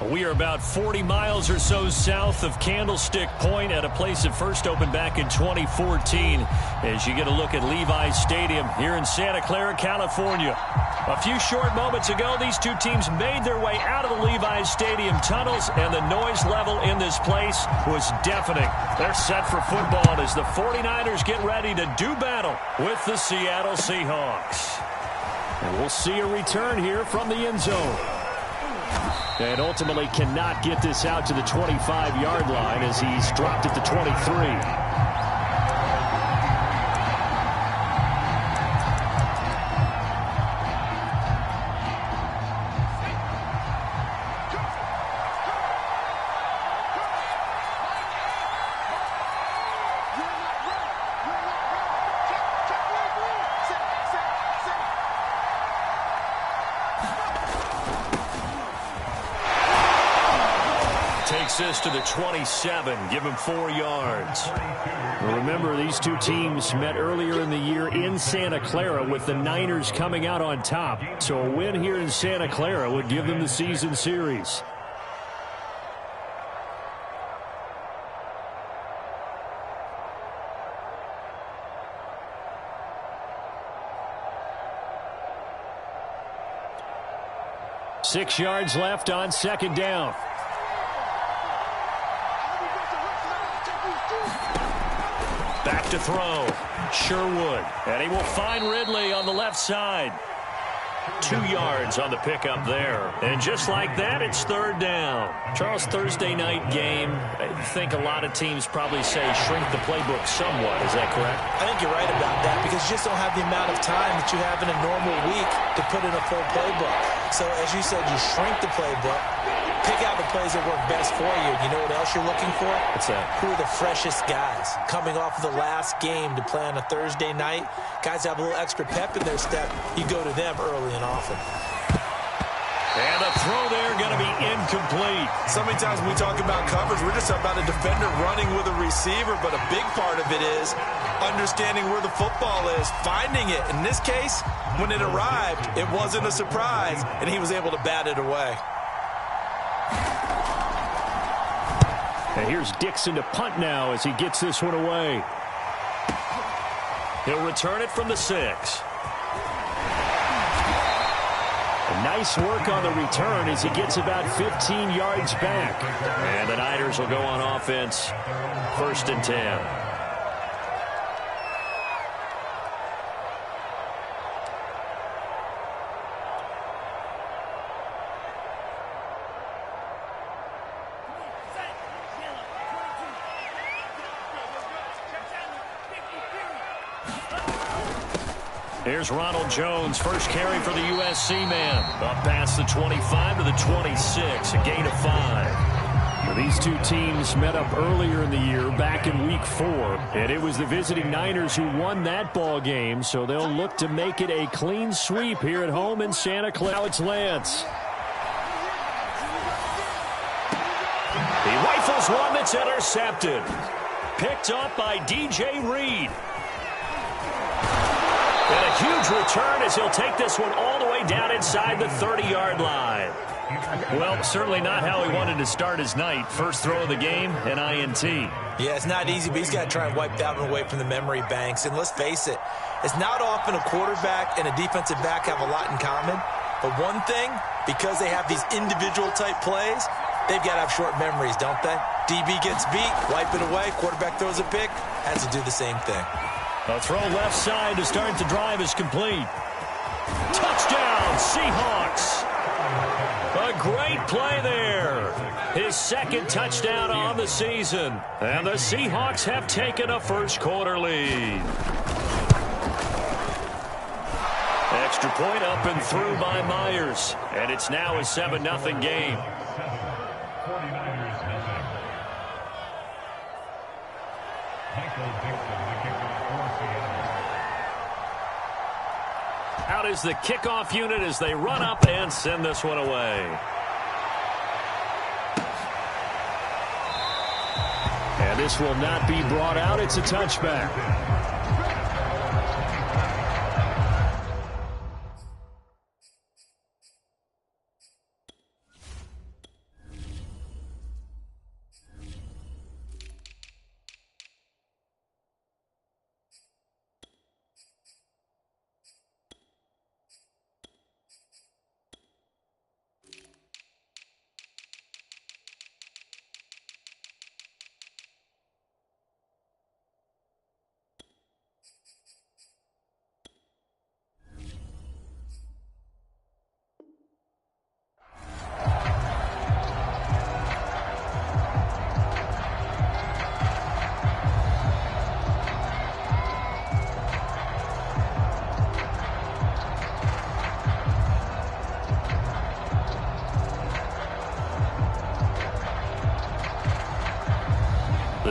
We are about 40 miles or so south of Candlestick Point at a place that first opened back in 2014 as you get a look at Levi's Stadium here in Santa Clara, California. A few short moments ago, these two teams made their way out of the Levi's Stadium tunnels, and the noise level in this place was deafening. They're set for football as the 49ers get ready to do battle with the Seattle Seahawks. And we'll see a return here from the end zone. And ultimately cannot get this out to the 25-yard line as he's dropped at the 23. Takes this to the 27, give him 4 yards. Remember, these two teams met earlier in the year in Santa Clara with the Niners coming out on top. So a win here in Santa Clara would give them the season series. Six yards left on second down. Back to throw. Sherwood. And he will find Ridley on the left side. 2 yards on the pickup there. And just like that, it's third down. Charles, Thursday night game, I think a lot of teams probably say shrink the playbook somewhat. Is that correct? I think you're right about that because you just don't have the amount of time that you have in a normal week to put in a full playbook. So as you said, you shrink the playbook. Pick out the plays that work best for you. You know what else you're looking for? What's that? Who are the freshest guys coming off of the last game to play on a Thursday night? Guys have a little extra pep in their step. You go to them early and often. And a throw there going to be incomplete. So many times when we talk about coverage, we're just about a defender running with a receiver, but a big part of it is understanding where the football is, finding it. In this case, when it arrived, it wasn't a surprise, and he was able to bat it away. And here's Dixon to punt now as he gets this one away. He'll return it from the 6. Nice work on the return as he gets about 15 yards back. And the Niners will go on offense, 1st and 10. Here's Ronald Jones, first carry for the USC man. Up past the 25 to the 26, a gain of 5. These two teams met up earlier in the year, back in Week 4. And it was the visiting Niners who won that ball game, so they'll look to make it a clean sweep here at home in Santa Clara. Now it's Lance. He rifles one that's intercepted. Picked up by DJ Reed. And a huge return as he'll take this one all the way down inside the 30-yard line. Well, certainly not how he wanted to start his night. First throw of the game, an INT. Yeah, it's not easy, but he's got to try and wipe that one away from the memory banks. And let's face it, it's not often a quarterback and a defensive back have a lot in common. But one thing, because they have these individual-type plays, they've got to have short memories, don't they? DB gets beat, wipe it away, quarterback throws a pick, has to do the same thing. A throw left side to start the drive is complete. Touchdown, Seahawks. A great play there. His second touchdown on the season. And the Seahawks have taken a first-quarter lead. Extra point up and through by Myers. And it's now a 7-0 game. Out is the kickoff unit as they run up and send this one away. And this will not be brought out. It's a touchback.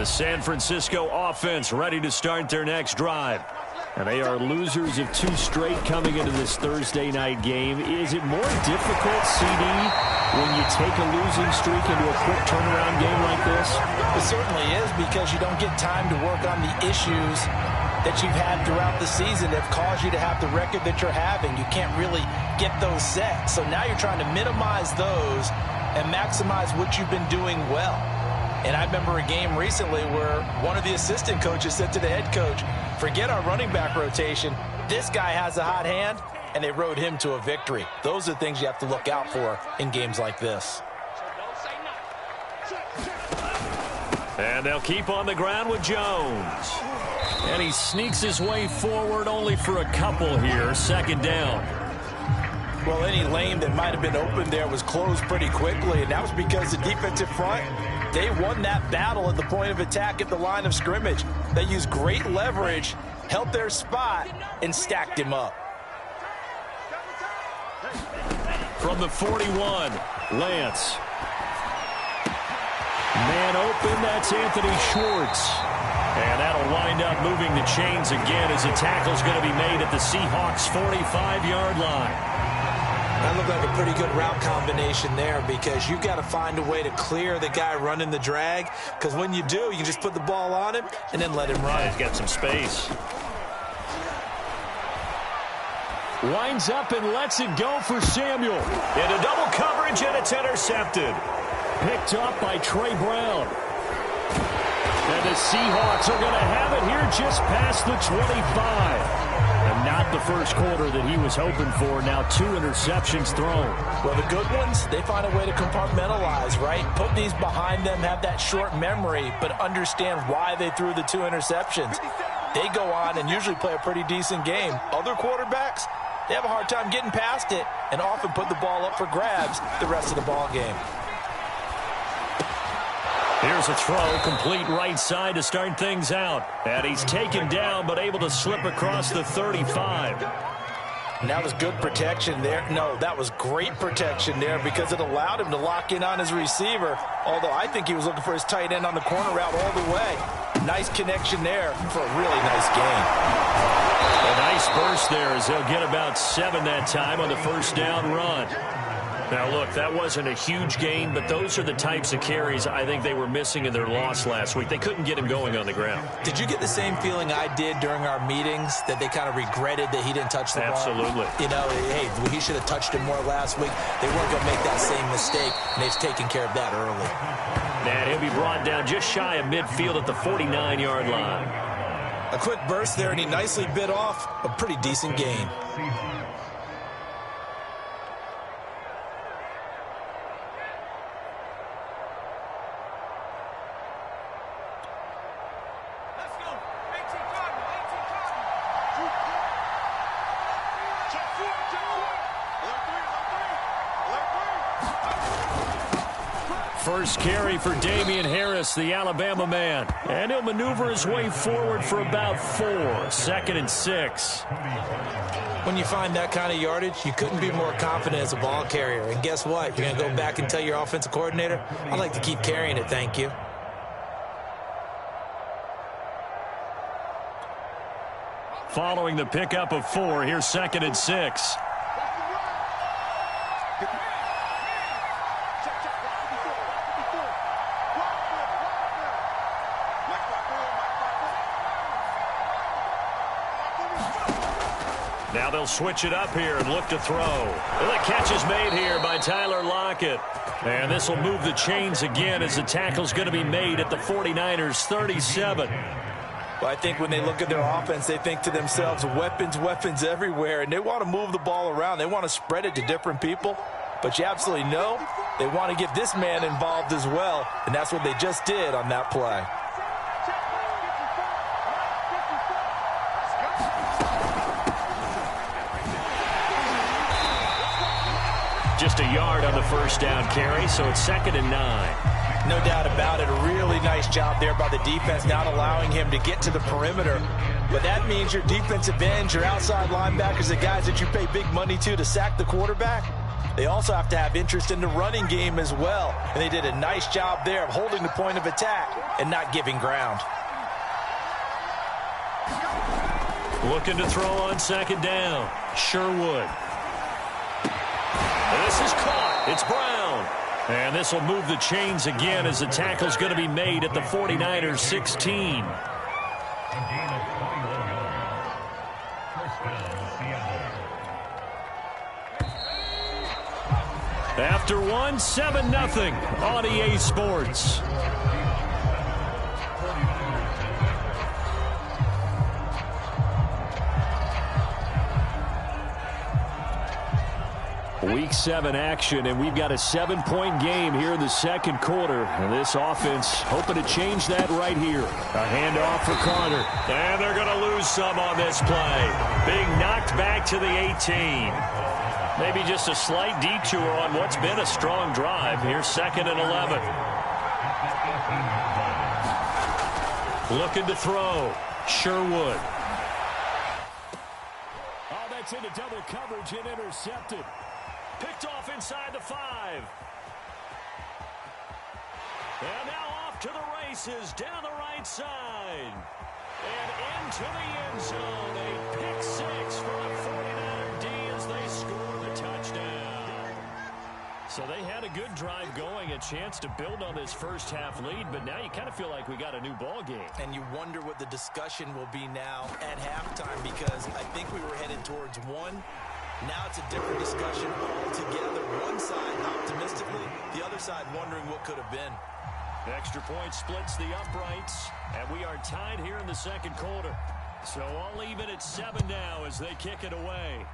San Francisco offense ready to start their next drive. And they are losers of 2 straight coming into this Thursday night game. Is it more difficult, CD, when you take a losing streak into a quick turnaround game like this? It certainly is, because you don't get time to work on the issues that you've had throughout the season that have caused you to have the record that you're having. You can't really get those set. So now you're trying to minimize those and maximize what you've been doing well. And I remember a game recently where one of the assistant coaches said to the head coach, forget our running back rotation. This guy has a hot hand, and they rode him to a victory. Those are the things you have to look out for in games like this. And they'll keep on the ground with Jones. And he sneaks his way forward only for a couple here. 2nd down. Well, any lane that might have been open there was closed pretty quickly, and that was because the defensive front, they won that battle at the point of attack at the line of scrimmage. They used great leverage, held their spot, and stacked him up. From the 41, Lance. Man open, that's Anthony Schwartz. And that'll wind up moving the chains again as a tackle's going to be made at the Seahawks' 45-yard line. That looked like a pretty good route combination there, because you've got to find a way to clear the guy running the drag, because when you do, you just put the ball on him and then let him run. Yeah, he's got some space. Winds up and lets it go for Samuel. Into double coverage, and it's intercepted. Picked up by Trey Brown. And the Seahawks are going to have it here just past the 25. And not the first quarter that he was hoping for. Now 2 interceptions thrown. Well, the good ones, they find a way to compartmentalize, right? Put these behind them, have that short memory, but understand why they threw the 2 interceptions. They go on and usually play a pretty decent game. Other quarterbacks, they have a hard time getting past it and often put the ball up for grabs the rest of the ball game. Here's a throw, complete right side to start things out. And he's taken down, but able to slip across the 35. And that was good protection there. No, that was great protection there, because it allowed him to lock in on his receiver, although I think he was looking for his tight end on the corner route all the way. Nice connection there for a really nice gain. A nice burst there as they'll get about 7 that time on the first down run. Now, look, that wasn't a huge gain, but those are the types of carries I think they were missing in their loss last week. They couldn't get him going on the ground. Did you get the same feeling I did during our meetings, that they kind of regretted that he didn't touch the ball? Absolutely. You know, hey, he should have touched him more last week. They weren't going to make that same mistake, and they've taken care of that early. And he'll be brought down just shy of midfield at the 49-yard line. A quick burst there, and he nicely bit off a pretty decent gain. First carry for Damian Harris, the Alabama man. And he'll maneuver his way forward for about 4. 2nd and 6. When you find that kind of yardage, you couldn't be more confident as a ball carrier. And guess what? You're going to go back and tell your offensive coordinator, I'd like to keep carrying it, thank you. Following the pickup of 4, here's 2nd and 6. Now they'll switch it up here and look to throw. Well, the catch is made here by Tyler Lockett. And this will move the chains again as the tackle's going to be made at the 49ers' 37. Well, I think when they look at their offense, they think to themselves, weapons, weapons everywhere, and they want to move the ball around. They want to spread it to different people. But you absolutely know they want to get this man involved as well, and that's what they just did on that play. Just a yard on the first down carry, so it's 2nd and 9. No doubt about it. A really nice job there by the defense, not allowing him to get to the perimeter. But that means your defensive ends, your outside linebackers, the guys that you pay big money to sack the quarterback, they also have to have interest in the running game as well. And they did a nice job there of holding the point of attack and not giving ground. Looking to throw on second down. Sherwood. This is caught. It's Brown. And this will move the chains again as the tackle's going to be made at the 49ers 16. After one, 7-0 on EA Sports. Week 7 action, and we've got a 7-point game here in the second quarter. And this offense hoping to change that right here. A handoff for Carter. And they're going to lose some on this play. Being knocked back to the 18. Maybe just a slight detour on what's been a strong drive. Here's 2nd and 11. Looking to throw. Sherwood. Oh, that's into double coverage and intercepted. Picked off inside the 5. And now off to the races down the right side. And into the end zone. A pick 6 for a 49er D as they score the touchdown. So they had a good drive going, a chance to build on this first half lead, but now you kind of feel like we got a new ball game. And you wonder what the discussion will be now at halftime, because I think we were headed towards one. Now it's a different discussion altogether. One side optimistically, the other side wondering what could have been. The extra point splits the uprights, and we are tied here in the second quarter. So all even at 7 now as they kick it away.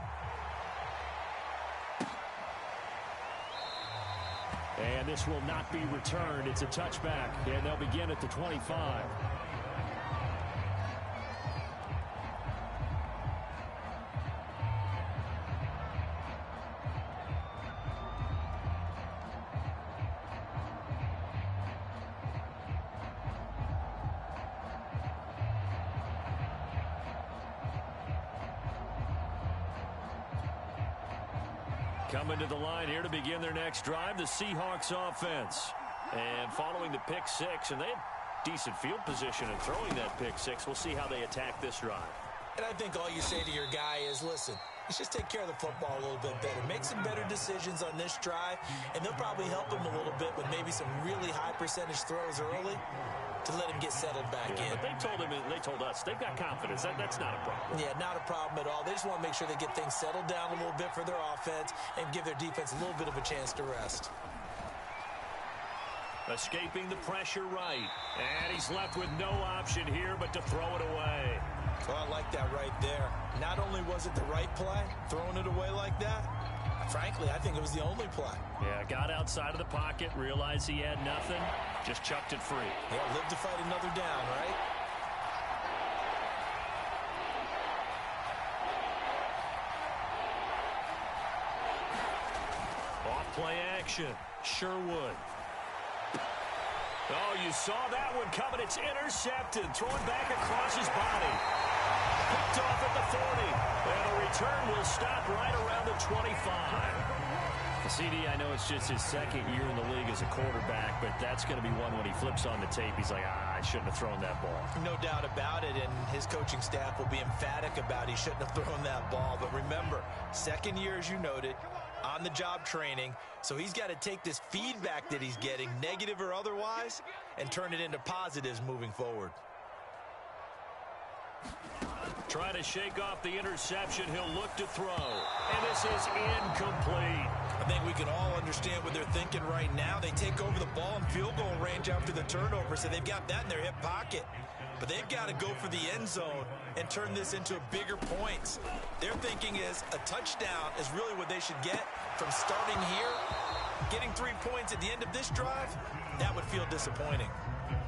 And this will not be returned. It's a touchback, and they'll begin at the 25. Coming to the line here to begin their next drive, the Seahawks offense. And following the pick 6, and they had decent field position in throwing that pick 6. We'll see how they attack this drive. And I think all you say to your guy is, listen, let's just take care of the football a little bit better. Make some better decisions on this drive, and they'll probably help him a little bit with maybe some really high percentage throws early to let him get settled back in. But they told us they've got confidence. That's not a problem. Yeah, not a problem at all. They just want to make sure they get things settled down a little bit for their offense and give their defense a little bit of a chance to rest. Escaping the pressure right. And he's left with no option here but to throw it away. Well, I like that right there. Not only was it the right play, throwing it away like that, frankly, I think it was the only play. Yeah, got outside of the pocket, realized he had nothing, just chucked it free. Yeah, live to fight another down, right? Off play action, Sherwood. Oh, you saw that one coming. It's intercepted, throwing back across his body. Picked off at the 40, and the return will stop right around the 25. CD, I know it's just his second year in the league as a quarterback, but that's going to be one when he flips on the tape. He's like, I shouldn't have thrown that ball. No doubt about it, and his coaching staff will be emphatic about he shouldn't have thrown that ball. But remember, second year, as you noted, on-the-job training, so he's got to take this feedback that he's getting, negative or otherwise, and turn it into positives moving forward. Trying to shake off the interception. He'll look to throw. And this is incomplete. I think we can all understand what they're thinking right now. They take over the ball in field goal range after the turnover, so they've got that in their hip pocket. But they've got to go for the end zone and turn this into bigger points. Their thinking is a touchdown is really what they should get from starting here. Getting 3 points at the end of this drive, that would feel disappointing.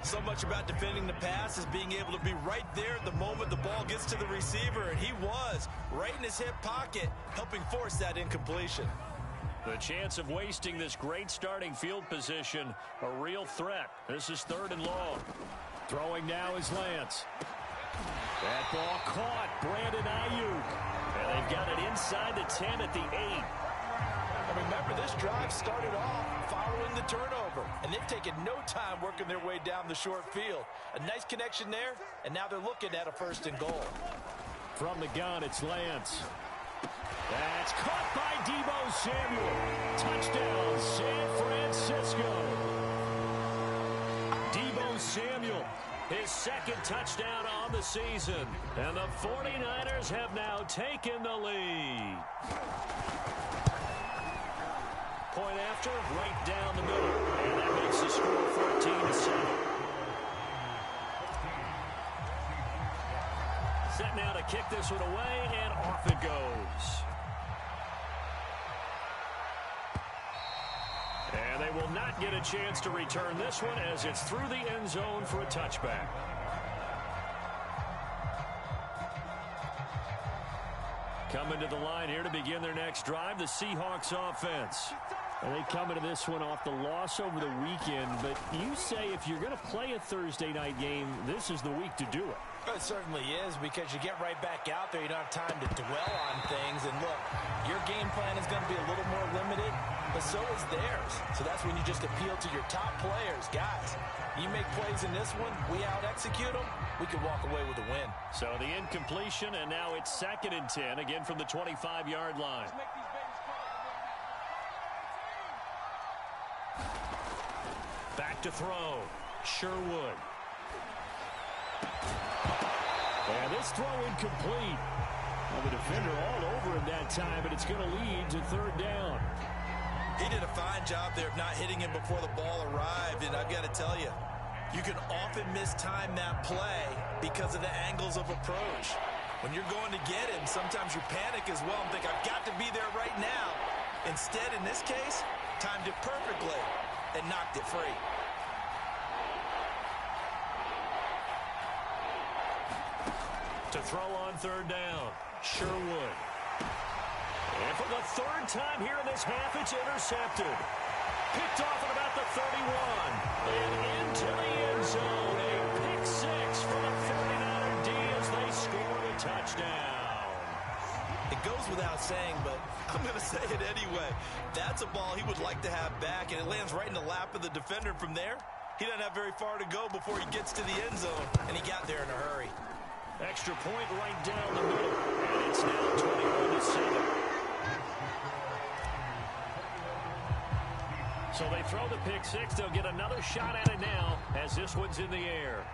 So much about defending the pass is being able to be right there at the moment the ball gets to the receiver, and he was right in his hip pocket, helping force that incompletion. The chance of wasting this great starting field position, a real threat. This is 3rd and long. Throwing now is Lance. That ball caught. Brandon Ayuk. And they've got it inside the 10 at the 8. And remember, this drive started off following the turnover, and they've taken no time working their way down the short field. A nice connection there, and now they're looking at a 1st and goal. From the gun, it's Lance. That's caught by Deebo Samuel. Touchdown, San Francisco. Deebo Samuel, his 2nd touchdown on the season. And the 49ers have now taken the lead. Point after, right down the middle. And that makes the score 14-7. Set now to kick this one away, and off it goes. And they will not get a chance to return this one as it's through the end zone for a touchback. Coming to the line here to begin their next drive, the Seahawks offense. And they come into this one off the loss over the weekend, but you say if you're going to play a Thursday night game, this is the week to do it. It certainly is, because you get right back out there. You don't have time to dwell on things. And look, your game plan is going to be a little more limited, but so is theirs. So that's when you just appeal to your top players. Guys, you make plays in this one, we out-execute them, we can walk away with a win. So the incompletion, and now it's 2nd and 10, again from the 25-yard line. Back to throw. Sherwood. And this throw incomplete. Well, the defender all over him that time, but it's going to lead to 3rd down. He did a fine job there of not hitting him before the ball arrived, and I've got to tell you, you can often mistime that play because of the angles of approach. When you're going to get him, sometimes you panic as well and think, I've got to be there right now. Instead, in this case, timed it perfectly and knocked it free. To throw on 3rd down, Sherwood. And for the 3rd time here in this half, it's intercepted. Picked off at about the 31. And into the end zone. A pick 6 for the 49er D as they score a touchdown. It goes without saying, but I'm going to say it anyway. That's a ball he would like to have back, and it lands right in the lap of the defender. From there, he doesn't have very far to go before he gets to the end zone, and he got there in a hurry. Extra point right down the middle, and it's now 21-7. So they throw the pick 6. They'll get another shot at it now as this one's in the air.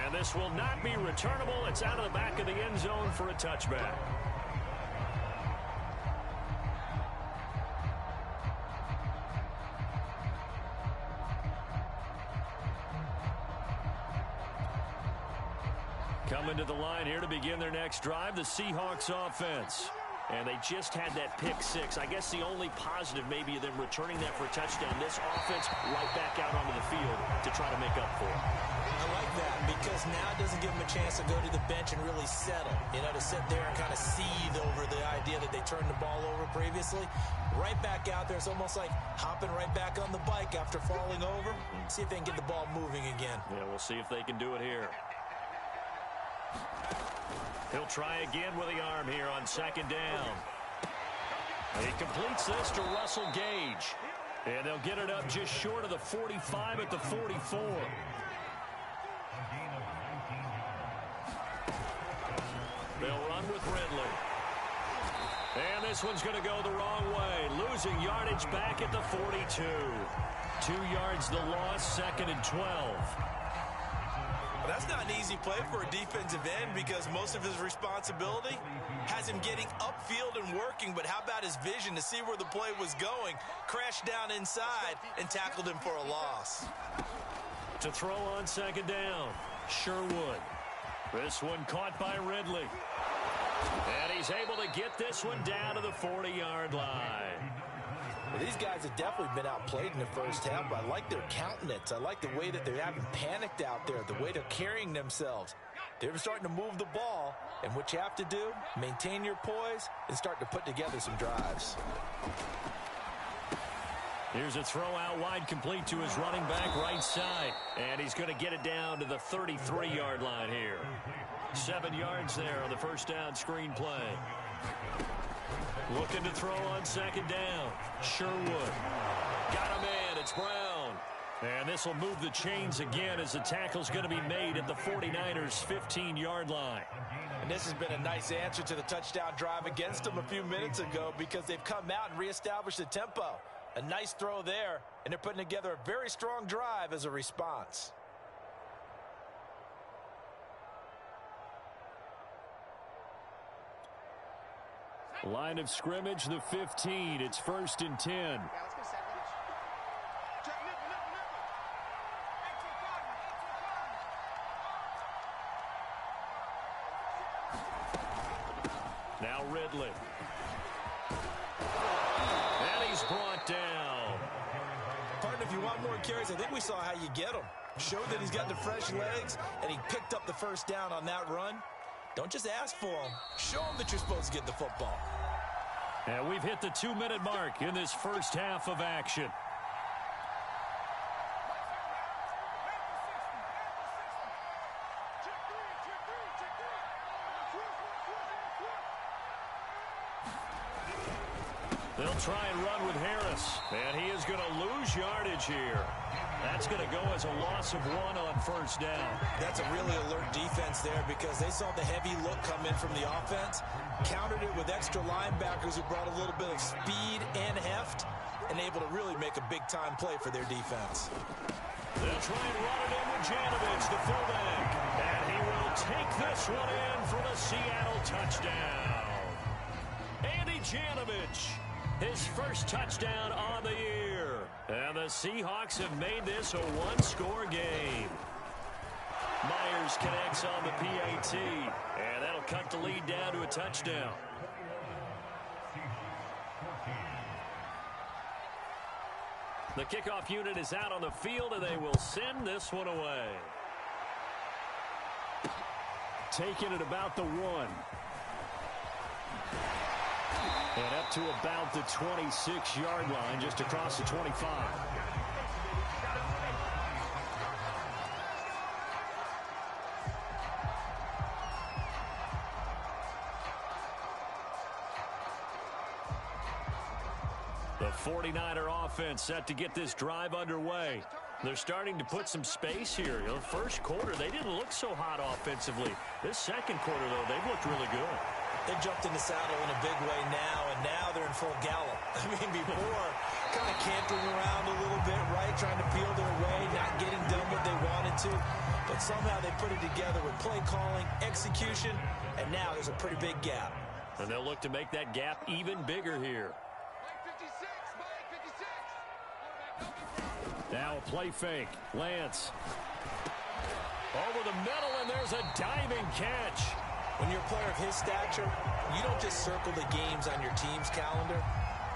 And this will not be returnable. It's out of the back of the end zone for a touchback. Coming to the line here to begin their next drive, the Seahawks offense. And they just had that pick 6. I guess the only positive maybe of them returning that for a touchdown. This offense right back out onto the field to try to make up for it. I like that because now it doesn't give them a chance to go to the bench and really settle. You know, to sit there and kind of seethe over the idea that they turned the ball over previously. Right back out there. It's almost like hopping right back on the bike after falling over. See if they can get the ball moving again. Yeah, we'll see if they can do it here. He'll try again with the arm here on 2nd down. He completes this to Russell Gage. And they'll get it up just short of the 45 at the 44. They'll run with Ridley. And this one's going to go the wrong way. Losing yardage back at the 42. 2 yards the loss, 2nd and 12. That's not an easy play for a defensive end because most of his responsibility has him getting upfield and working, but how about his vision to see where the play was going, crashed down inside, and tackled him for a loss. To throw on 2nd down, Sherwood. This one caught by Ridley. And he's able to get this one down to the 40-yard line. Well, these guys have definitely been outplayed in the first half, but I like their countenance. I like the way that they haven't panicked out there, the way they're carrying themselves. They're starting to move the ball, and what you have to do, maintain your poise and start to put together some drives. Here's a throw out wide, complete to his running back right side. And he's going to get it down to the 33-yard line here. 7 yards there on the first down screen play. Looking to throw on second down. Sherwood. Got a man. It's Brown. And this will move the chains again as the tackle's going to be made at the 49ers' 15-yard line. And this has been a nice answer to the touchdown drive against them a few minutes ago because they've come out and reestablished the tempo. A nice throw there, and they're putting together a very strong drive as a response. Line of scrimmage, the 15. It's 1st and 10. Now Ridley. And he's brought down. Partner, if you want more carries, I think we saw how you get them. Showed that he's got the fresh legs, and he picked up the first down on that run. Don't just ask for them. Show them that you're supposed to get the football. And we've hit the 2-minute mark in this first half of action. They'll try and run with Harris, and he is going to lose yardage here. That's going to go as a loss of 1 on first down. That's a really alert defense there because they saw the heavy look come in from the offense, countered it with extra linebackers who brought a little bit of speed and heft, and able to really make a big-time play for their defense. They'll try and run it in with Janovich, the fullback, and he will take this one in for the Seattle touchdown. Andy Janovich, his first touchdown on the year. And the Seahawks have made this a one-score game. Myers connects on the PAT, and that'll cut the lead down to a touchdown. The kickoff unit is out on the field, and they will send this one away. Taking it about the 1. And up to about the 26-yard line, just across the 25. The 49er offense set to get this drive underway. They're starting to put some space here. You know, first quarter, they didn't look so hot offensively. This second quarter, though, they've looked really good. They've jumped in the saddle in a big way now, and now they're in full gallop. I mean, before, kind of cantering around a little bit, right, trying to peel their way, not getting done what they wanted to. But somehow they put it together with play calling, execution, and now there's a pretty big gap. And they'll look to make that gap even bigger here. Now a play fake. Lance. Over the middle, and there's a diving catch. When you're a player of his stature, you don't just circle the games on your team's calendar.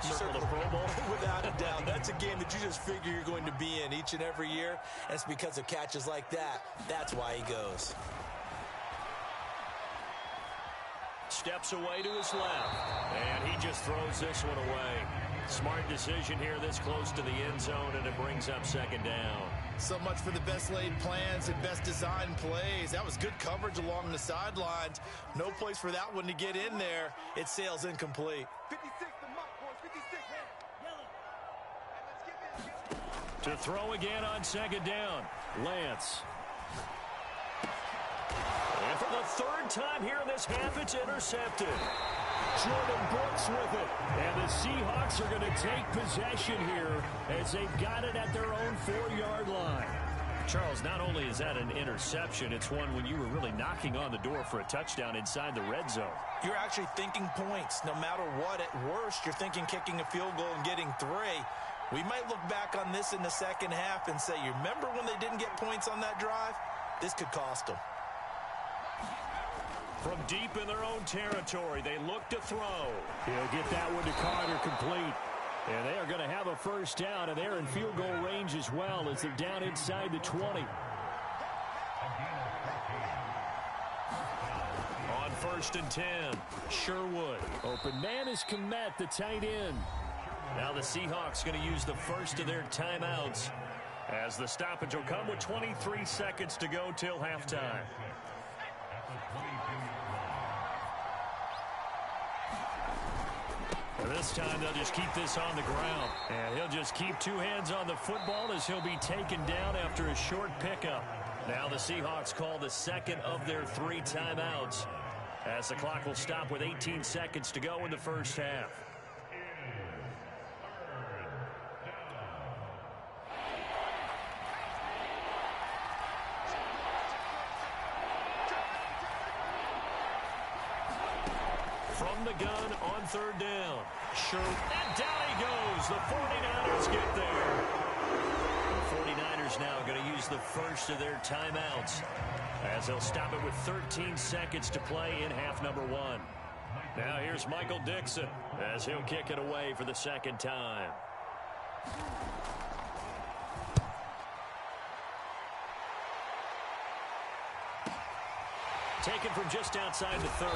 You circle the Pro Bowl. Without a doubt. That's a game that you just figure you're going to be in each and every year. And it's because of catches like that. That's why he goes. Steps away to his left. And he just throws this one away. Smart decision here this close to the end zone, and it brings up second down. So much for the best laid plans and best designed plays. That was good coverage along the sidelines. No place for that one to get in there. It sails incomplete. 56, the mark, boys. 56, yellow. To throw again on second down. Lance. And for the third time here in this half, it's intercepted. Jordan Brooks with it. And the Seahawks are going to take possession here as they've got it at their own 4-yard line. Charles, not only is that an interception, it's one when you were really knocking on the door for a touchdown inside the red zone. You're actually thinking points. No matter what, at worst, you're thinking kicking a field goal and getting 3. We might look back on this in the second half and say, you remember when they didn't get points on that drive? This could cost them. From deep in their own territory, they look to throw. He'll get that one to Carter complete. And they are going to have a first down, and they're in field goal range as well as they're down inside the 20. On 1st and 10, Sherwood. Open man is Kmet, the tight end. Now the Seahawks going to use the first of their timeouts as the stoppage will come with 23 seconds to go till halftime. This time they'll just keep this on the ground. And he'll just keep two hands on the football as he'll be taken down after a short pickup. Now the Seahawks call the second of their 3 timeouts, as the clock will stop with 18 seconds to go in the first half. From the gun on 3rd down. Sure. And down he goes. The 49ers get there. The 49ers now going to use the first of their timeouts, as they'll stop it with 13 seconds to play in half number 1. Now here's Michael Dixon as he'll kick it away for the second time. Taken from just outside the 30.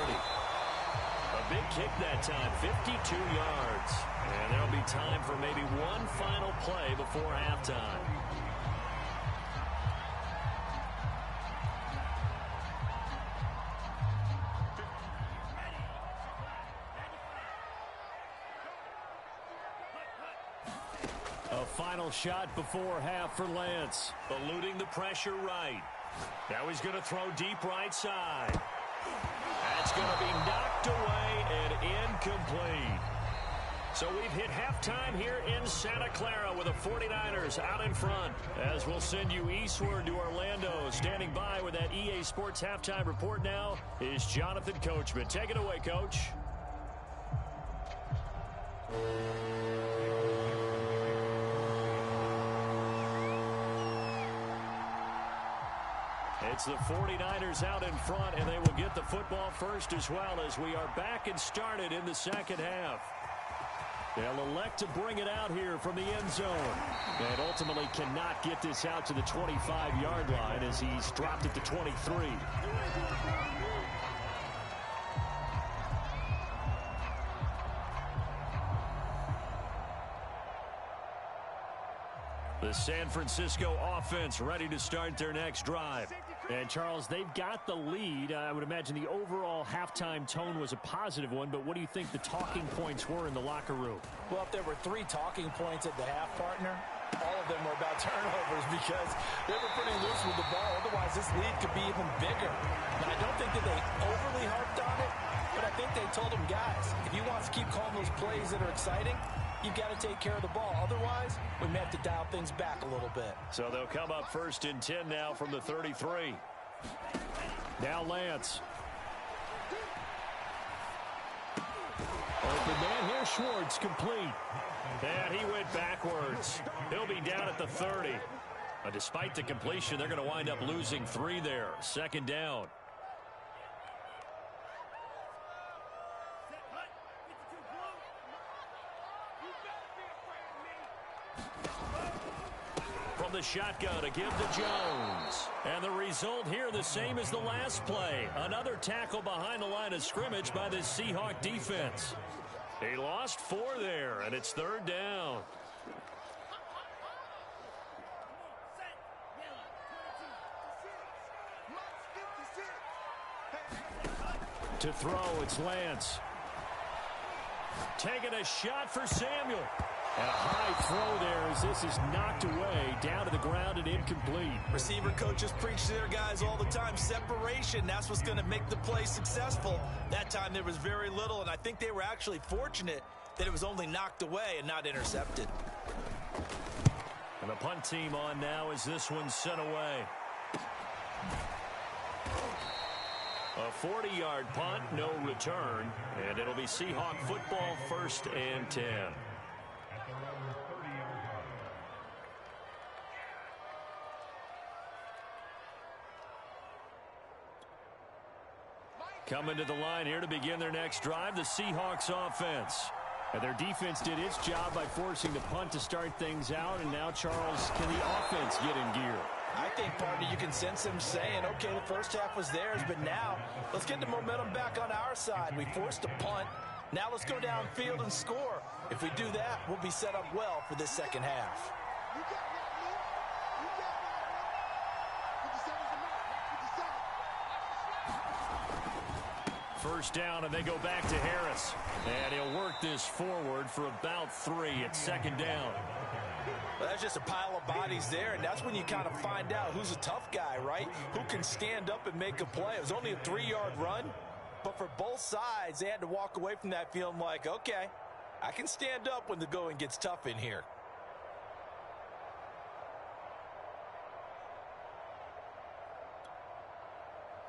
A big kick that time, 52 yards. And there'll be time for maybe one final play before halftime. A final shot before half for Lance. Eluding the pressure right. Now he's going to throw deep right side. That's going to be knocked away and incomplete. So we've hit halftime here in Santa Clara with the 49ers out in front. As we'll send you eastward to Orlando. Standing by with that EA Sports halftime report now is Jonathan Coachman. Take it away, Coach. It's the 49ers out in front, and they will get the football first as well, as we are back and started in the second half. They'll elect to bring it out here from the end zone, and ultimately cannot get this out to the 25-yard line as he's dropped it to 23. The San Francisco offense ready to start their next drive. And, Charles, they've got the lead. I would imagine the overall halftime tone was a positive one, but what do you think the talking points were in the locker room? Well, if there were 3 talking points at the half, partner, all of them were about turnovers because they were pretty loose with the ball. Otherwise, this lead could be even bigger. Now, I don't think that they overly harped on it, but I think they told them, guys, if you want to keep calling those plays that are exciting, you've got to take care of the ball. Otherwise, we may have to dial things back a little bit. So they'll come up 1st and 10 now from the 33. Now Lance. Open man here, Schwartz, complete. And he went backwards. He'll be down at the 30. But despite the completion, they're going to wind up losing 3 there. 2nd down. From the shotgun to give to Jones. And the result here the same as the last play. Another tackle behind the line of scrimmage by the Seahawk defense. He lost 4 there, and it's 3rd down. To throw, it's Lance. Taking a shot for Samuel. And a high throw there as this is knocked away, down to the ground and incomplete. Receiver coaches preach to their guys all the time. Separation, that's what's going to make the play successful. That time there was very little, and I think they were actually fortunate that it was only knocked away and not intercepted. And the punt team on now as this one's sent away. A 40-yard punt, no return, and it'll be Seahawk football 1st and 10. Coming to the line here to begin their next drive, the Seahawks offense. And their defense did its job by forcing the punt to start things out. And now, Charles, can the offense get in gear? I think, partner, you can sense them saying, okay, the first half was theirs, but now let's get the momentum back on our side. We forced a punt. Now let's go downfield and score. If we do that, we'll be set up well for this second half. first down, and they go back to Harris. And he'll work this forward for about 3. It's second down. Well, that's just a pile of bodies there, and that's when you kind of find out who's a tough guy, right? Who can stand up and make a play. It was only a 3-yard run, but for both sides, they had to walk away from that feeling like, okay, I can stand up when the going gets tough in here.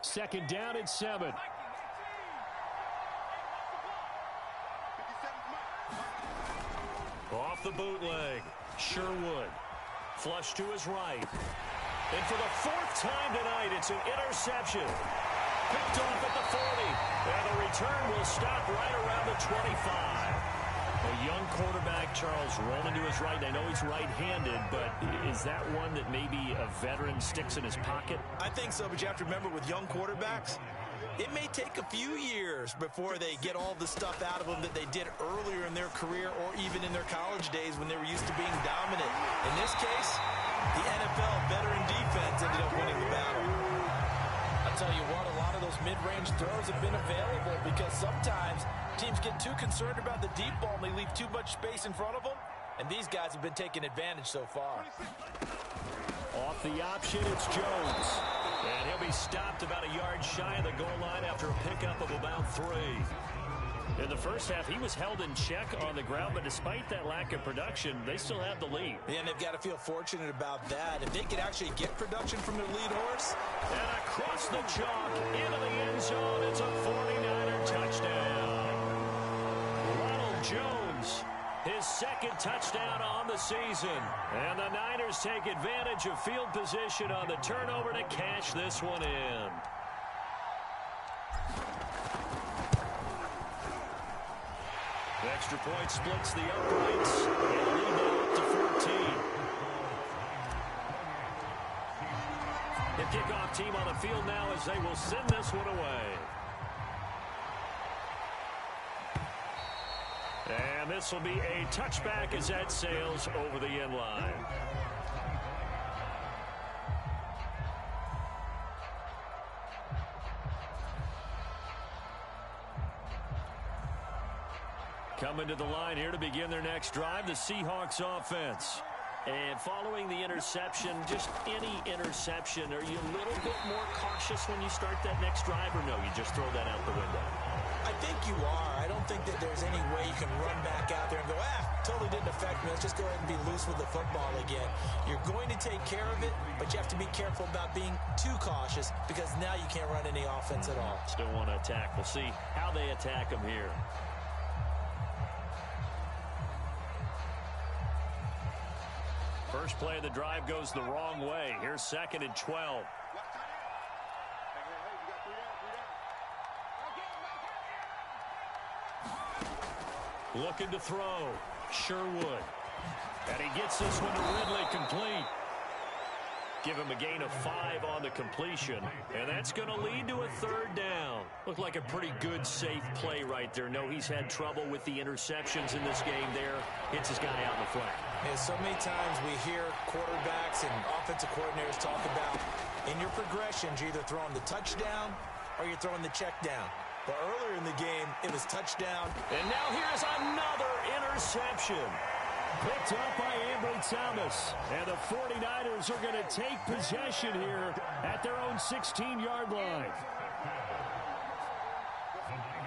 Second down and 7. Off the bootleg. Sherwood. Flush to his right. And for the 4th time tonight, it's an interception. Picked off at the 40. And the return will stop right around the 25. A young quarterback, Charles, rolling to his right. I know he's right-handed, but is that one that maybe a veteran sticks in his pocket? I think so, but you have to remember with young quarterbacks, it may take a few years before they get all the stuff out of them that they did earlier in their career or even in their college days when they were used to being dominant. In this case, the NFL veteran defense ended up winning the battle. I'll tell you what, a lot of those mid-range throws have been available because sometimes teams get too concerned about the deep ball and they leave too much space in front of them, and these guys have been taking advantage so far. Off the option, it's Jones. And he'll be stopped about a yard shy of the goal line after a pickup of about 3. In the first half, he was held in check on the ground, but despite that lack of production, they still have the lead. Yeah, and they've got to feel fortunate about that. If they could actually get production from their lead horse. And across the chalk, into the end zone, it's a 49er touchdown. Ronald Jones, his 2nd touchdown on the season. And the Niners take advantage of field position on the turnover to cash this one in. The extra point splits the uprights. And lead now up to 14. The kickoff team on the field now as they will send this one away. And this will be a touchback as that sails over the end line. Coming to the line here to begin their next drive, the Seahawks offense. And following the interception, just any interception, are you a little bit more cautious when you start that next drive, or no, you just throw that out the window? I think you are. I don't think that there's any way you can run back out there and go, totally didn't affect me. Let's just go ahead and be loose with the football again. You're going to take care of it, but you have to be careful about being too cautious because now you can't run any offense at all. Still want to attack. We'll see how they attack them here. First play of the drive goes the wrong way. Here's 2nd and 12. Looking to throw. Sherwood. And he gets this one to Ridley complete. Give him a gain of 5 on the completion. And that's going to lead to a 3rd down. Looked like a pretty good, safe play right there. No, he's had trouble with the interceptions in this game there. Hits his guy out in the flat. Yeah, so many times we hear quarterbacks and offensive coordinators talk about in your progressions, you're either throwing the touchdown or you're throwing the check down. But earlier in the game, it was touchdown. And now here's another interception. Picked up by Ambry Thomas. And the 49ers are going to take possession here at their own 16-yard line.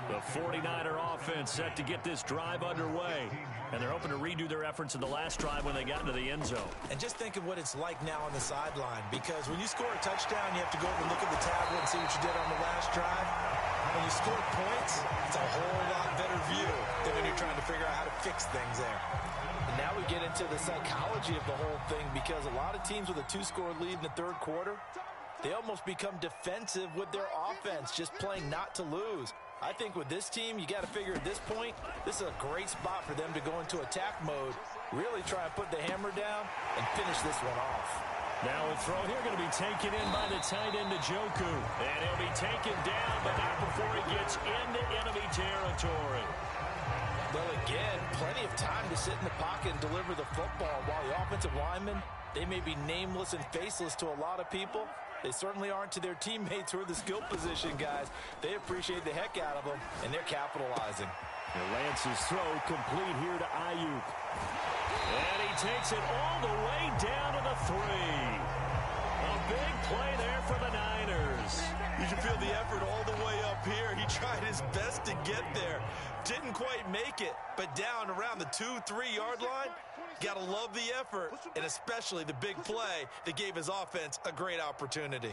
The 49er offense set to get this drive underway. And they're hoping to redo their efforts in the last drive when they got into the end zone. And just think of what it's like now on the sideline. Because when you score a touchdown, you have to go over and look at the tablet and see what you did on the last drive. When you score points, it's a whole lot better view than when you're trying to figure out how to fix things there. And now we get into the psychology of the whole thing because a lot of teams with a 2-score lead in the 3rd quarter, they almost become defensive with their offense, just playing not to lose. I think with this team, you got to figure at this point, this is a great spot for them to go into attack mode, really try and put the hammer down and finish this one off. Now a throw here going to be taken in by the tight end Njoku. And he'll be taken down, but not before he gets into enemy territory. Well, again, plenty of time to sit in the pocket and deliver the football while the offensive linemen, they may be nameless and faceless to a lot of people, They certainly aren't to their teammates who are the skill position guys. They appreciate the heck out of them, and they're capitalizing. And Lance's throw complete here to Ayuk. And he takes it all the way down to the 3. A big play there for the Niners. You can feel the effort all the way up here. He tried his best to get there. Didn't quite make it, but down around the 2-3 yard line, gotta love the effort, and especially the big play that gave his offense a great opportunity.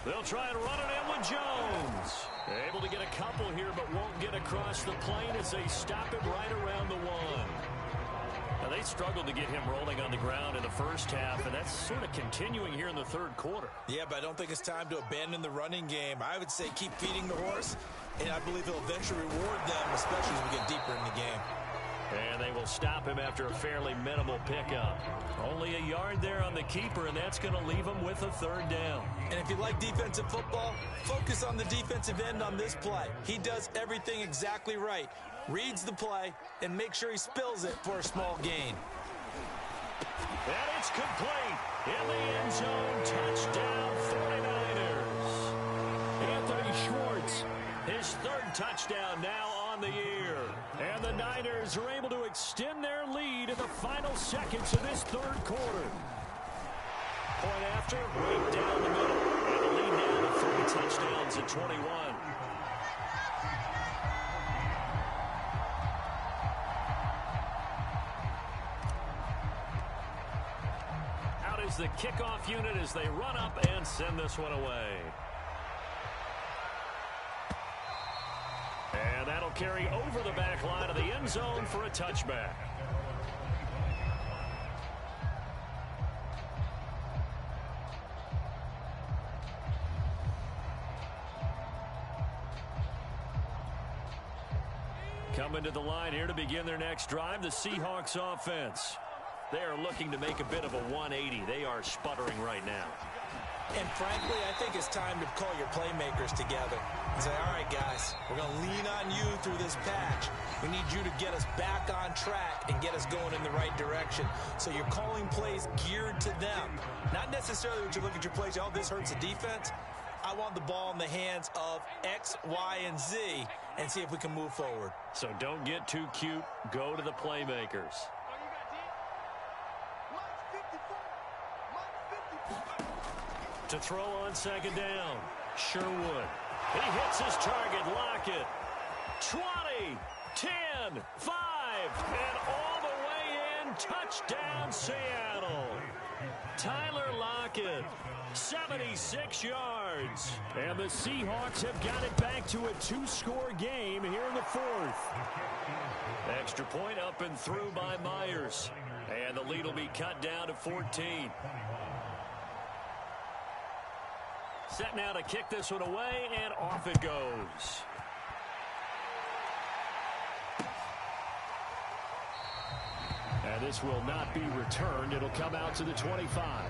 They'll try and run it in with Jones. Able to get a couple here, but won't get across the plane as they stop it right around the 1. Now, they struggled to get him rolling on the ground in the first half, and that's sort of continuing here in the third quarter. Yeah, but I don't think it's time to abandon the running game. I would say keep feeding the horse, and I believe he'll eventually reward them, especially as we get deeper in the game. And they will stop him after a fairly minimal pickup. Only a yard there on the keeper, and that's going to leave him with a 3rd down. And if you like defensive football, focus on the defensive end on this play. He does everything exactly right. Reads the play and make sure he spills it for a small gain. And it's complete. In the end zone, touchdown 49ers. Anthony Schwartz, his 3rd touchdown now on the year. And the Niners are able to extend their lead in the final seconds of this 3rd quarter. Point after, right down the middle. And the lead now to 3 touchdowns at 21. Out is the kickoff unit as they run up and send this one away. And that'll carry over the back line of the end zone for a touchback. Coming to the line here to begin their next drive, the Seahawks offense. They are looking to make a bit of a 180. They are sputtering right now. And frankly, I think it's time to call your playmakers together and say, all right, guys, we're going to lean on you through this patch. We need you to get us back on track and get us going in the right direction. So you're calling plays geared to them. Not necessarily when you look at your plays, oh, this hurts the defense. I want the ball in the hands of X, Y, and Z and see if we can move forward. So don't get too cute. Go to the playmakers. To throw on 2nd down, Sherwood. He hits his target, Lockett. 20, 10, 5, and all the way in. Touchdown, Seattle. Tyler Lockett, 76 yards. And the Seahawks have got it back to a 2-score game here in the 4th. Extra point up and through by Myers. And the lead will be cut down to 14. Set now to kick this one away, and off it goes. And this will not be returned. It'll come out to the 25.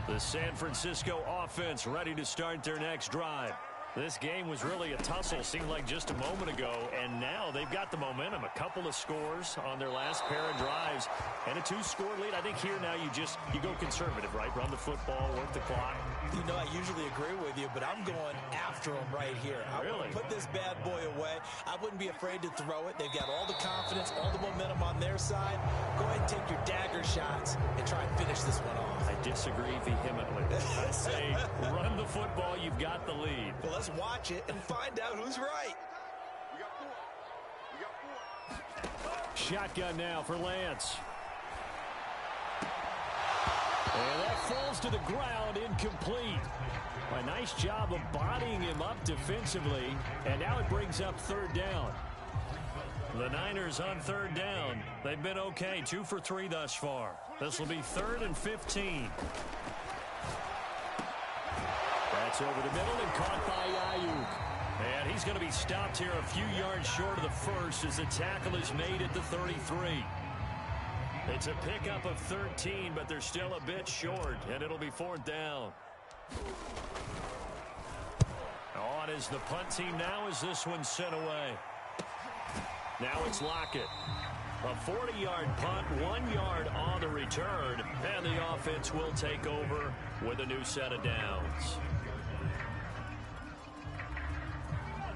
The San Francisco offense ready to start their next drive. This game was really a tussle, seemed like just a moment ago, and now they've got the momentum. A couple of scores on their last pair of drives, and a 2-score lead. I think here now you go conservative, right? Run the football, work the clock. You know, I usually agree with you, but I'm going after them right here. I want to put this bad boy away. I wouldn't be afraid to throw it. They've got all the confidence, all the momentum on their side. Go ahead and take your dagger shots and try and finish this one off. I disagree vehemently. I say run the football. You've got the lead. Well, let's watch it and find out who's right. We got 4. We got 4. Shotgun now for Lance. And that falls to the ground, incomplete. A nice job of bodying him up defensively, and now it brings up 3rd down. The Niners on 3rd down. They've been okay, 2 for 3 thus far. This will be 3rd and 15. That's over the middle and caught by Ayuk. And he's going to be stopped here a few yards short of the first as the tackle is made at the 33. It's a pickup of 13, but they're still a bit short, and it'll be 4th down. On is the punt team now as this one's sent away. Now it's Lockett. A 40-yard punt, 1 yard on the return, and the offense will take over with a new set of downs.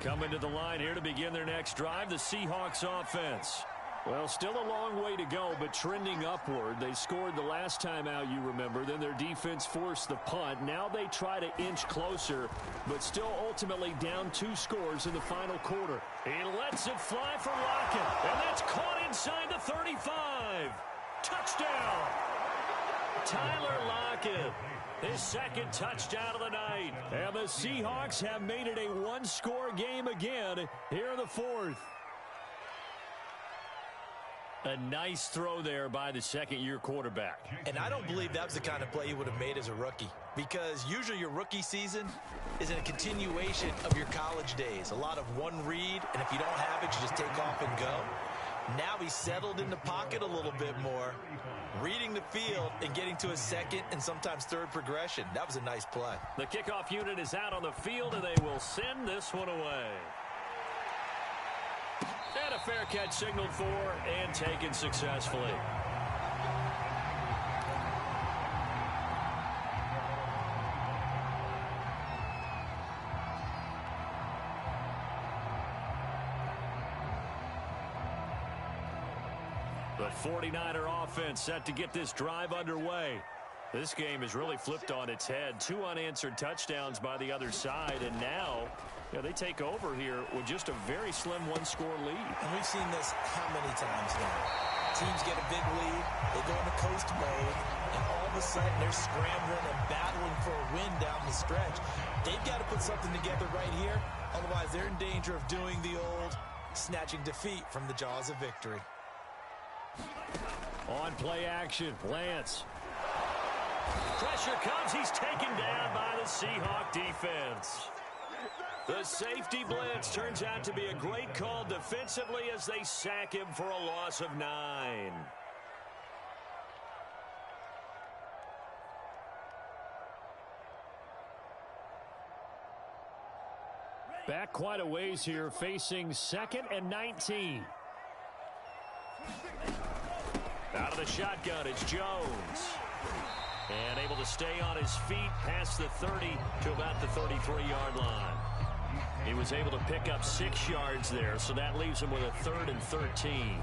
Coming to the line here to begin their next drive, the Seahawks offense. Well, still a long way to go, but trending upward. They scored the last time out, you remember. Then their defense forced the punt. Now they try to inch closer, but still ultimately down 2 scores in the final quarter. He lets it fly for Lockett, and that's caught inside the 35. Touchdown! Tyler Lockett, his second touchdown of the night. And the Seahawks have made it a 1-score game again here in the 4th. A nice throw there by the second-year quarterback. And I don't believe that was the kind of play he would have made as a rookie, because usually your rookie season is in a continuation of your college days. A lot of one read, and if you don't have it, you just take off and go. Now he's settled in the pocket a little bit more, reading the field and getting to a second and sometimes third progression. That was a nice play. The kickoff unit is out on the field, and they will send this one away. And a fair catch signaled for and taken successfully. The 49er offense set to get this drive underway. This game is really flipped on its head. 2 unanswered touchdowns by the other side, and now they take over here with just a very slim 1-score lead. And we've seen this how many times now? Teams get a big lead, they go into coast mode, and all of a sudden they're scrambling and battling for a win down the stretch. They've got to put something together right here, otherwise they're in danger of doing the old snatching defeat from the jaws of victory. On play action, Lance. Pressure comes. He's taken down by the Seahawk defense. The safety blitz turns out to be a great call defensively as they sack him for a loss of 9. Back quite a ways here, facing 2nd and 19. Out of the shotgun, it's Jones. And able to stay on his feet past the 30 to about the 33-yard line. He was able to pick up 6 yards there, so that leaves him with a 3rd and 13.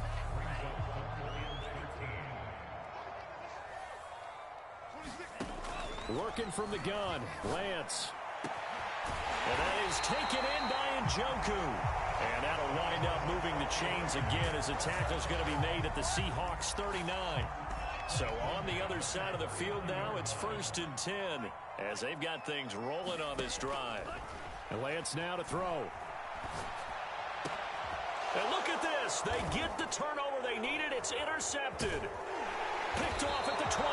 Working from the gun, Lance. And that is taken in by Njoku. And that'll wind up moving the chains again as the tackle's going to be made at the Seahawks 39. So on the other side of the field now, it's 1st and 10 as they've got things rolling on this drive. And Lance now to throw. And look at this. They get the turnover they needed. It's intercepted. Picked off at the 28.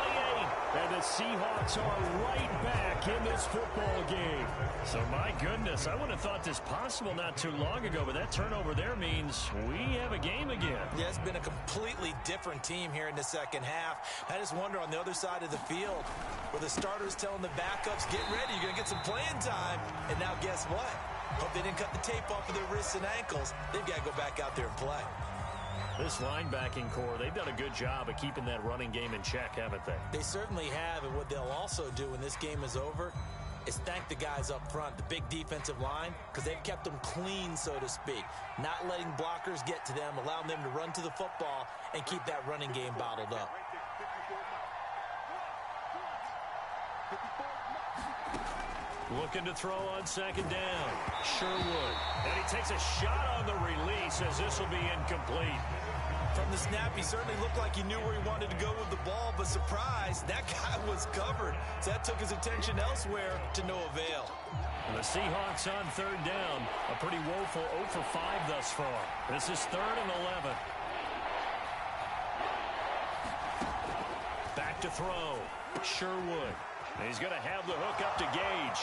And the Seahawks are right back in this football game. So, my goodness, I wouldn't have thought this possible not too long ago, but that turnover there means we have a game again. Yeah, it's been a completely different team here in the second half. I just wonder on the other side of the field where the starters telling the backups, get ready, you're going to get some playing time. And now guess what? Hope they didn't cut the tape off of their wrists and ankles. They've got to go back out there and play. This linebacking core, they've done a good job of keeping that running game in check, haven't they? They certainly have, and what they'll also do when this game is over is thank the guys up front, the big defensive line, because they've kept them clean, so to speak. Not letting blockers get to them, allowing them to run to the football and keep that running game bottled up. Looking to throw on 2nd down. Sherwood. And he takes a shot on the release as this will be incomplete. From the snap, he certainly looked like he knew where he wanted to go with the ball, but surprise, that guy was covered. So that took his attention elsewhere to no avail. And the Seahawks on 3rd down. A pretty woeful 0 for 5 thus far. This is 3rd and 11. Back to throw. Sherwood. And he's going to have the hook up to Gage.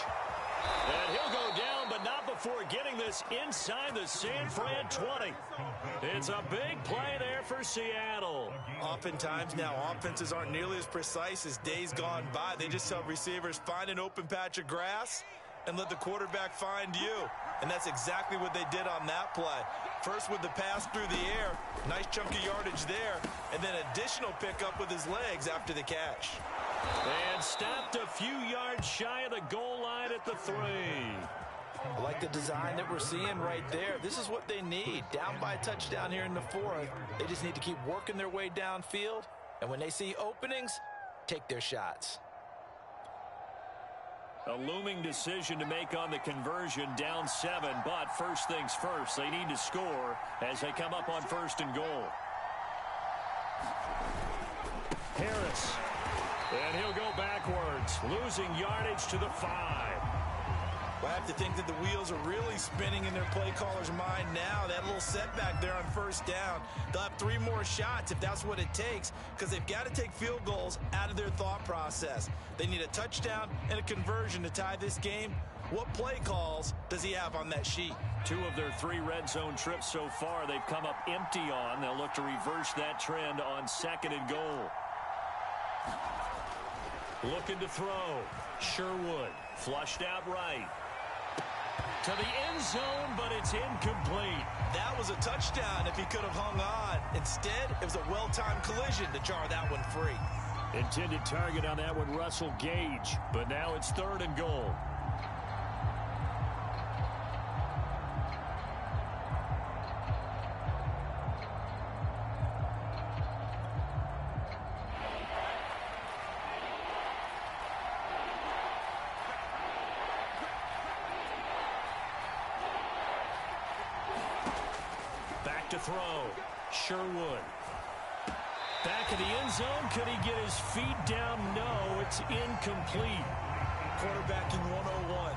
And he'll go down, but not before getting this inside the San Fran 20. It's a big play there for Seattle. Oftentimes now, offenses aren't nearly as precise as days gone by. They just tell receivers, find an open patch of grass and let the quarterback find you. And that's exactly what they did on that play. First with the pass through the air, nice chunk of yardage there, and then additional pickup with his legs after the catch. And stopped a few yards shy of the goal line at the 3. I like the design that we're seeing right there. This is what they need. Down by a touchdown here in the 4th. They just need to keep working their way downfield. And when they see openings, take their shots. A looming decision to make on the conversion, down 7. But first things first, they need to score as they come up on 1st and goal. Harris. And he'll go backwards, losing yardage to the 5. Well, I have to think that the wheels are really spinning in their play caller's mind now. That little setback there on 1st down. They'll have 3 more shots if that's what it takes, because they've got to take field goals out of their thought process. They need a touchdown and a conversion to tie this game. What play calls does he have on that sheet? 2 of their 3 red zone trips so far they've come up empty on. They'll look to reverse that trend on 2nd and goal. Looking to throw. Sherwood flushed out right. To the end zone, but it's incomplete. That was a touchdown if he could have hung on. Instead, it was a well-timed collision to jar that one free. Intended target on that one, Russell Gage. But now it's 3rd and goal. To throw. Sherwood. Back in the end zone. Could he get his feet down? No, it's incomplete. Quarterbacking 101.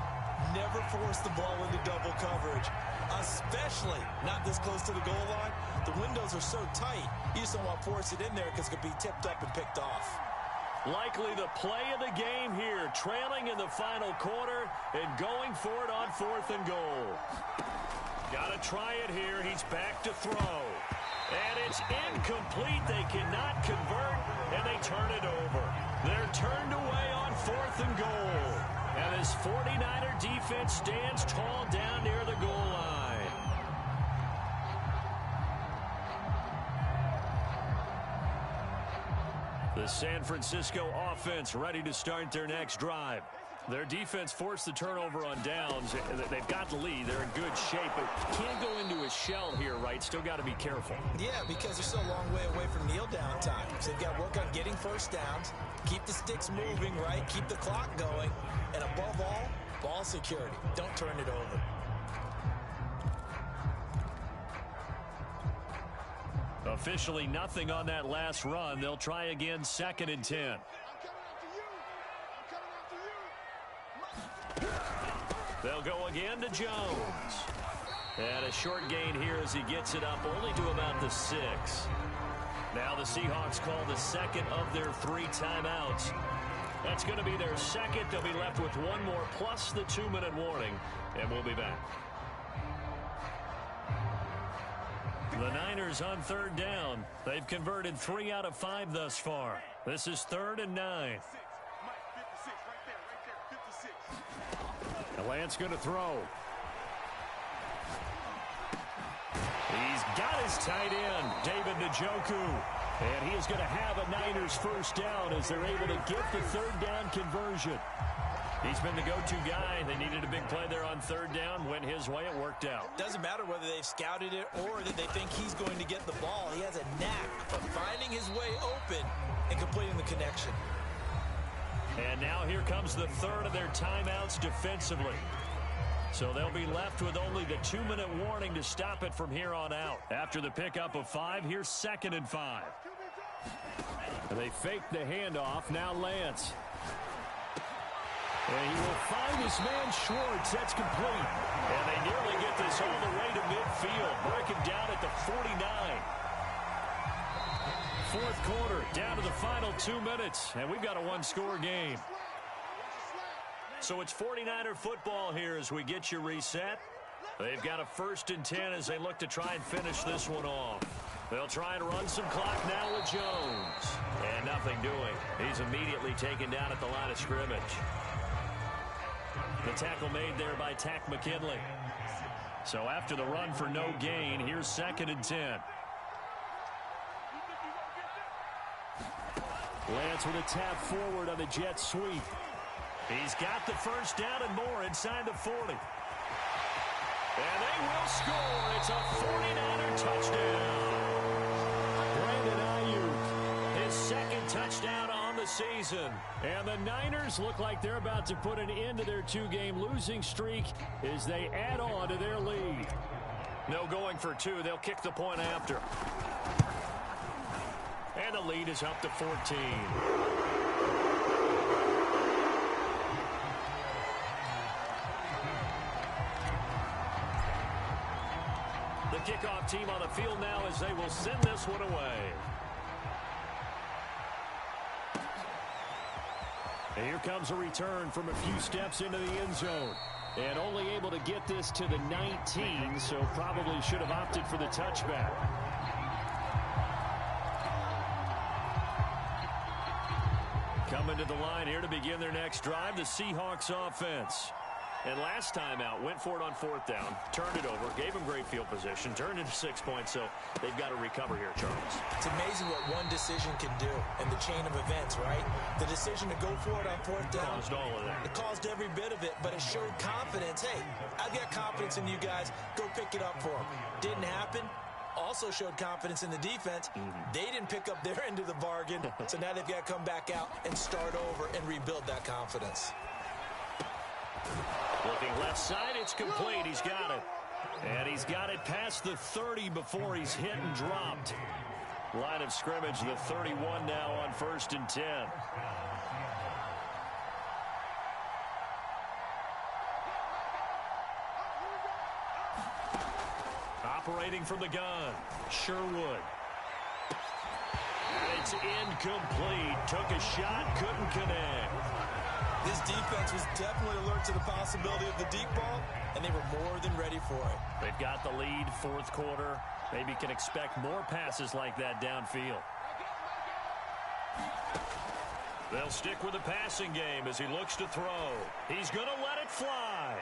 Never force the ball into double coverage, especially not this close to the goal line. The windows are so tight, you just don't want to force it in there because it could be tipped up and picked off. Likely the play of the game here, trailing in the final quarter and going for it on 4th and goal. Got to try it here. He's back to throw. And it's incomplete. They cannot convert, and they turn it over. They're turned away on 4th and goal. And this 49er defense stands tall down near the goal line. The San Francisco offense ready to start their next drive. Their defense forced the turnover on downs. They've got the lead. They're in good shape, but can't go into a shell here, right? Still got to be careful. Yeah, because they're still a long way away from kneel down time. So they've got to work on getting 1st downs, keep the sticks moving, right? Keep the clock going. And above all, ball security. Don't turn it over. Officially nothing on that last run. They'll try again 2nd and 10. They'll go again to Jones. And a short gain here as he gets it up only to about the 6. Now the Seahawks call the 2nd of their 3 timeouts. That's going to be their 2nd. They'll be left with 1 more plus the 2-minute warning. And we'll be back. The Niners on 3rd down. They've converted 3 out of 5 thus far. This is 3rd and 9. Lance going to throw. He's got his tight end, David Njoku. And he is going to have a Niners 1st down as they're able to get the 3rd down conversion. He's been the go-to guy. They needed a big play there on 3rd down. Went his way. It worked out. Doesn't matter whether they've scouted it or that they think he's going to get the ball. He has a knack of finding his way open and completing the connection. And now here comes the 3rd of their timeouts defensively. So they'll be left with only the 2-minute warning to stop it from here on out. After the pickup of 5, here's 2nd and 5. And they fake the handoff. Now Lance. And he will find his man Schwartz. That's complete. And they nearly get this all the way to midfield. Breaking down at the 49. 4th quarter, down to the final 2 minutes. And we've got a 1-score game. So it's 49er football here as we get you reset. They've got a 1st and 10 as they look to try and finish this one off. They'll try and run some clock now with Jones. And nothing doing. He's immediately taken down at the line of scrimmage. The tackle made there by Tack McKinley. So after the run for no gain, here's 2nd and 10. Lance with a tap forward on the jet sweep. He's got the 1st down and more inside the 40. And they will score. It's a 49er touchdown. Brandon Ayuk, his 2nd touchdown on the season. And the Niners look like they're about to put an end to their 2-game losing streak as they add on to their lead. No going for 2. They'll kick the point after. And the lead is up to 14. The kickoff team on the field now as they will send this one away. And here comes a return from a few steps into the end zone. And only able to get this to the 19, so probably should have opted for the touchback. Coming to the line here to begin their next drive, the Seahawks offense. And last time out, went for it on 4th down, turned it over, gave them great field position, turned into 6 points, so they've got to recover here, Charles. It's amazing what one decision can do in the chain of events, right? The decision to go for it on 4th down. Caused all of that. It caused every bit of it, but it showed confidence. Hey, I've got confidence in you guys. Go pick it up for them. Didn't happen. Also showed confidence in the defense. They didn't pick up their end of the bargain, so now they've got to come back out and start over and rebuild that confidence. Looking left side, it's complete. He's got it. And he's got it past the 30 before he's hit and dropped. Line of scrimmage, the 31 now on 1st and 10. Operating from the gun, Sherwood. And it's incomplete. Took a shot, couldn't connect. This defense was definitely alert to the possibility of the deep ball, and they were more than ready for it. They've got the lead, 4th quarter. Maybe can expect more passes like that downfield. They'll stick with the passing game as he looks to throw. He's going to let it fly.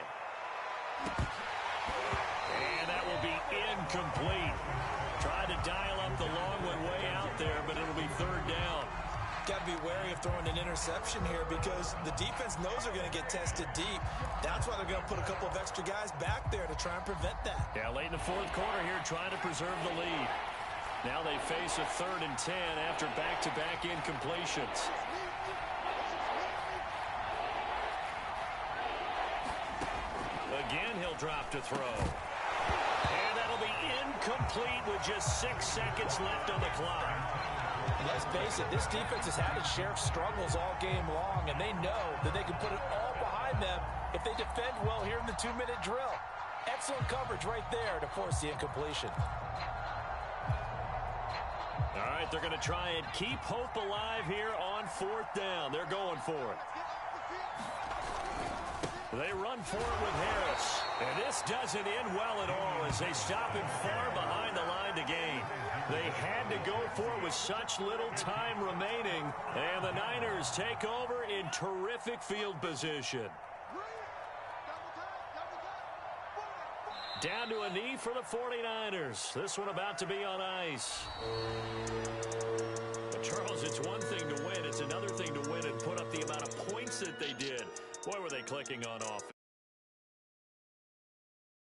And that will be incomplete. Tried to dial up the long one way out there, but it'll be 3rd down. Got to be wary of throwing an interception here because the defense knows they're going to get tested deep. That's why they're going to put a couple of extra guys back there to try and prevent that. Yeah, late in the 4th quarter here, trying to preserve the lead. Now they face a 3rd and 10 after back-to-back incompletions. Again, he'll drop to throw. And that'll be incomplete with just 6 seconds left on the clock. Let's face it, this defense has had its share of struggles all game long, and they know that they can put it all behind them if they defend well here in the 2-minute drill. Excellent coverage right there to force the incompletion. All right, they're going to try and keep hope alive here on 4th down. They're going for it. They run for it with Harris. And this doesn't end well at all as they stop him far behind the line to gain. They had to go for it with such little time remaining. And the Niners take over in terrific field position. Down to a knee for the 49ers. This one about to be on ice. But Charles, it's one thing to win. It's another thing to win and put up the amount of points that they did. Boy, were they clicking on offense.